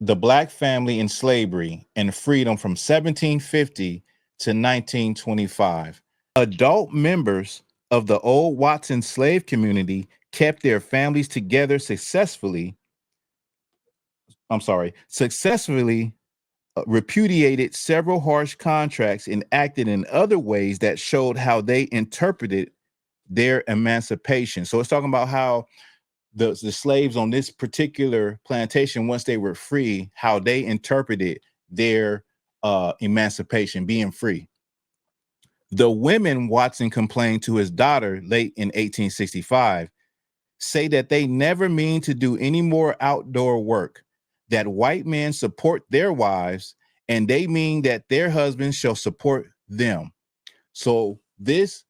the black family in slavery and freedom from 1750 to 1925. Adult members of the old Watson slave community kept their families together successfully repudiated several harsh contracts and acted in other ways that showed how they interpreted their emancipation. So it's talking about how the slaves on this particular plantation, once they were free, how they interpreted their emancipation, being free. The women Watson complained to his daughter late in 1865 say that they never mean to do any more outdoor work, that white men support their wives, and they mean that their husbands shall support them. So this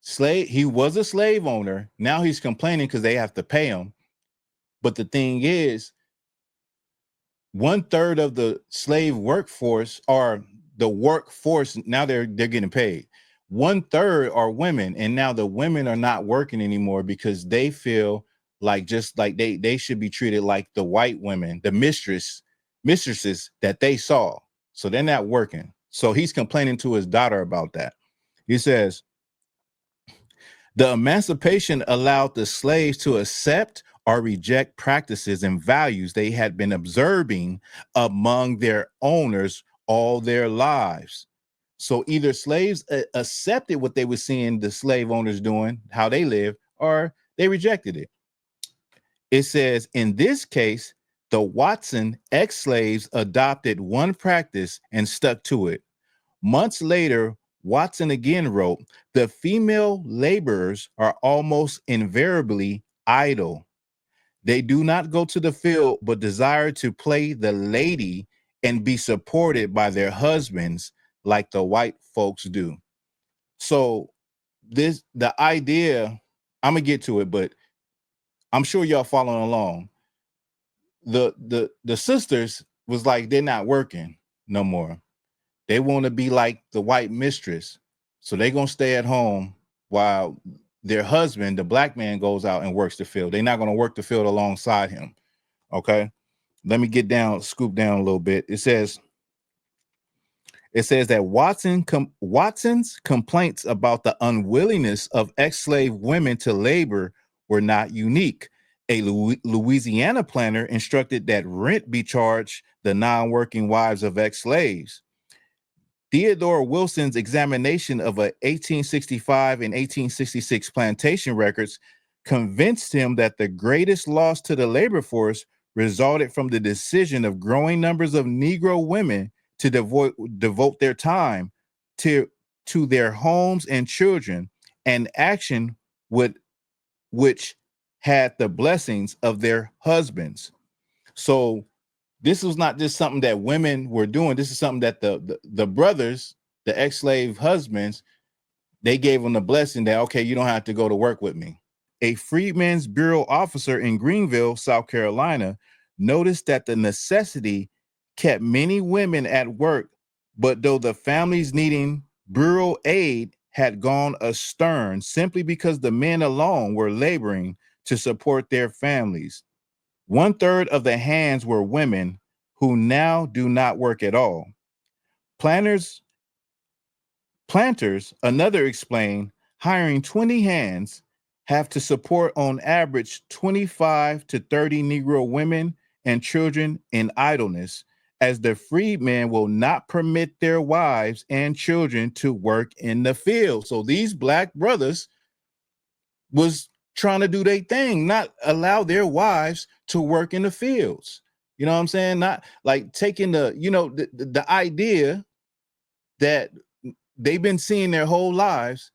slave, he was a slave owner. Now he's complaining because they have to pay him. But the thing is, 1/3 of the slave workforce, or the workforce, now they're getting paid. 1/3 are women, and now the women are not working anymore because they feel like, just like they should be treated like the white women, the mistresses that they saw. So they're not working. So he's complaining to his daughter about that. He says, the emancipation allowed the slaves to accept or reject practices and values they had been observing among their owners all their lives. So either slaves accepted what they were seeing the slave owners doing, how they live, or they rejected it. It says, in this case, the Watson ex-slaves adopted one practice and stuck to it. Months later, Watson again wrote, the female laborers are almost invariably idle. They do not go to the field, but desire to play the lady and be supported by their husbands like the white folks do. So the idea, I'm gonna get to it, but I'm sure y'all following along. The sisters was like, they're not working no more. They want to be like the white mistress. So they're going to stay at home while their husband, the black man, goes out and works the field. They're not going to work the field alongside him. Okay. Let me scoop down a little bit. It says that Watson's complaints about the unwillingness of ex-slave women to labor were not unique. A Louisiana planter instructed that rent be charged the non-working wives of ex-slaves. Theodore Wilson's examination of 1865 and 1866 plantation records convinced him that the greatest loss to the labor force resulted from the decision of growing numbers of Negro women to devote their time to their homes and children, an action which had the blessings of their husbands. So this was not just something that women were doing. This is something that the brothers, the ex-slave husbands, they gave them the blessing that, okay, you don't have to go to work with me. A Freedmen's Bureau officer in Greenville, South Carolina, noticed that the necessity kept many women at work, but though the families needing bureau aid had gone astern simply because the men alone were laboring to support their families. 1/3 of the hands were women who now do not work at all. Planters, another explained, hiring 20 hands have to support on average 25 to 30 Negro women and children in idleness, as the freedmen will not permit their wives and children to work in the field. So these black brothers was trying to do their thing, not allow their wives to work in the fields. You know what I'm saying? Not like taking the idea that they've been seeing their whole lives,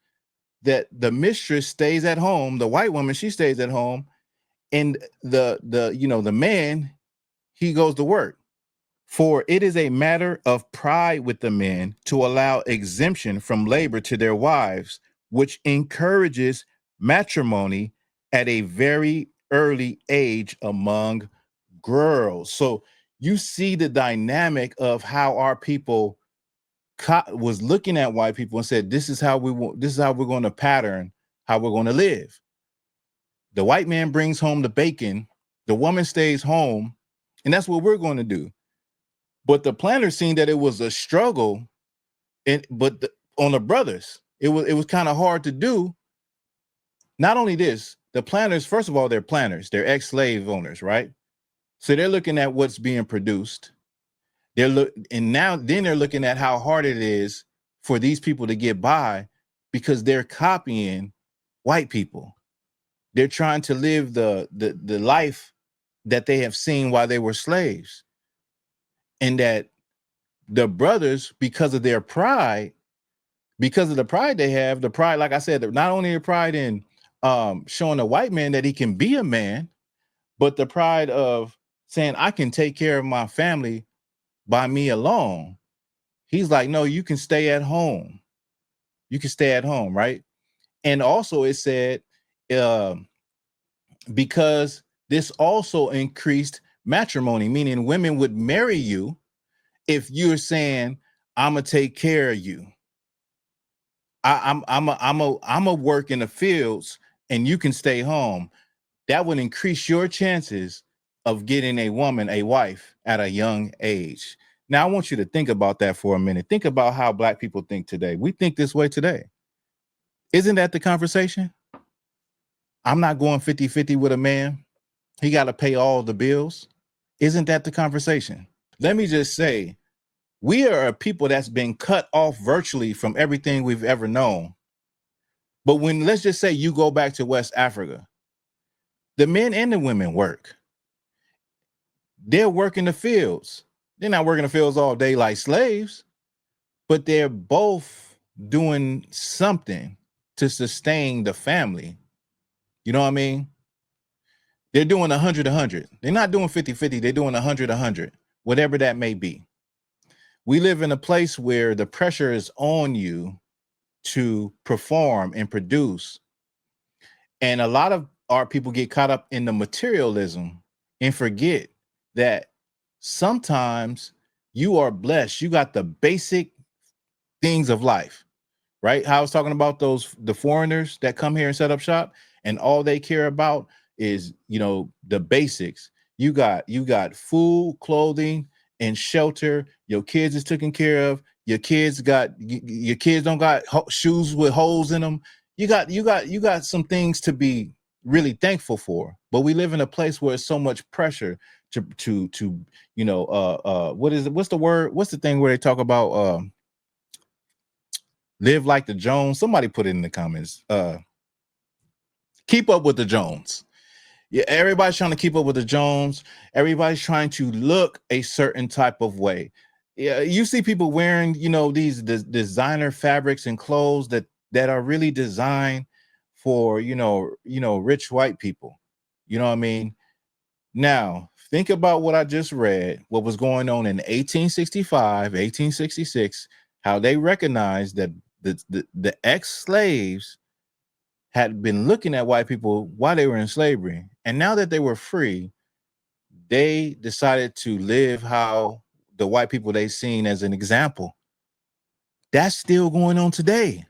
that the mistress stays at home, the white woman, she stays at home, and the man, he goes to work. For it is a matter of pride with the men to allow exemption from labor to their wives, which encourages matrimony at a very early age among girls. So you see the dynamic of how our people was looking at white people and said, this is how we're going to pattern how we're going to live. The white man brings home the bacon, the woman stays home And that's what we're going to do. But the planners seen that it was a struggle, on the brothers, it was kind of hard to do. Not only this, the planners, first of all, they're planners, they're ex-slave owners, right? So they're looking at what's being produced. Then they're looking at how hard it is for these people to get by because they're copying white people. They're trying to live the life that they have seen while they were slaves. And that the brothers, because of their pride, because of the pride they have, the pride, like I said, not only the pride in showing a white man that he can be a man, but the pride of saying, I can take care of my family by me alone. He's like, no, you can stay at home. You can stay at home, right? And also it said, because this also increased matrimony, meaning women would marry you if you're saying, I'm gonna take care of you. I'm a work in the fields and you can stay home. That would increase your chances of getting a woman, a wife, at a young age. Now, I want you to think about that for a minute. Think about how Black people think today. We think this way today. Isn't that the conversation? I'm not going 50-50 with a man. He got to pay all the bills. Isn't that the conversation? Let me just say, we are a people that's been cut off virtually from everything we've ever known. But when, let's just say you go back to West Africa, the men and the women work. They're working the fields. They're not working the fields all day like slaves, but they're both doing something to sustain the family. You know what I mean? They're doing 100-100. They're not doing 50-50. They're doing 100-100, whatever that may be. We live in a place where the pressure is on you to perform and produce. And a lot of our people get caught up in the materialism and forget that sometimes you are blessed. You got the basic things of life, right? How I was talking about the foreigners that come here and set up shop, and all they care about is, the basics. You got food, clothing, and shelter. Your kids is taken care of. Your kids don't got shoes with holes in them. You got some things to be really thankful for. But we live in a place where it's so much pressure to what's the word? What's the thing where they talk about live like the Jones? Somebody put it in the comments. Keep up with the Jones. Yeah, everybody's trying to keep up with the Jones. Everybody's trying to look a certain type of way. Yeah, you see people wearing, these designer fabrics and clothes that are really designed for, rich white people. You know what I mean? Now, think about what I just read, what was going on in 1865, 1866, how they recognized that the ex-slaves had been looking at white people while they were in slavery. And now that they were free, they decided to live how the white people they seen as an example. That's still going on today.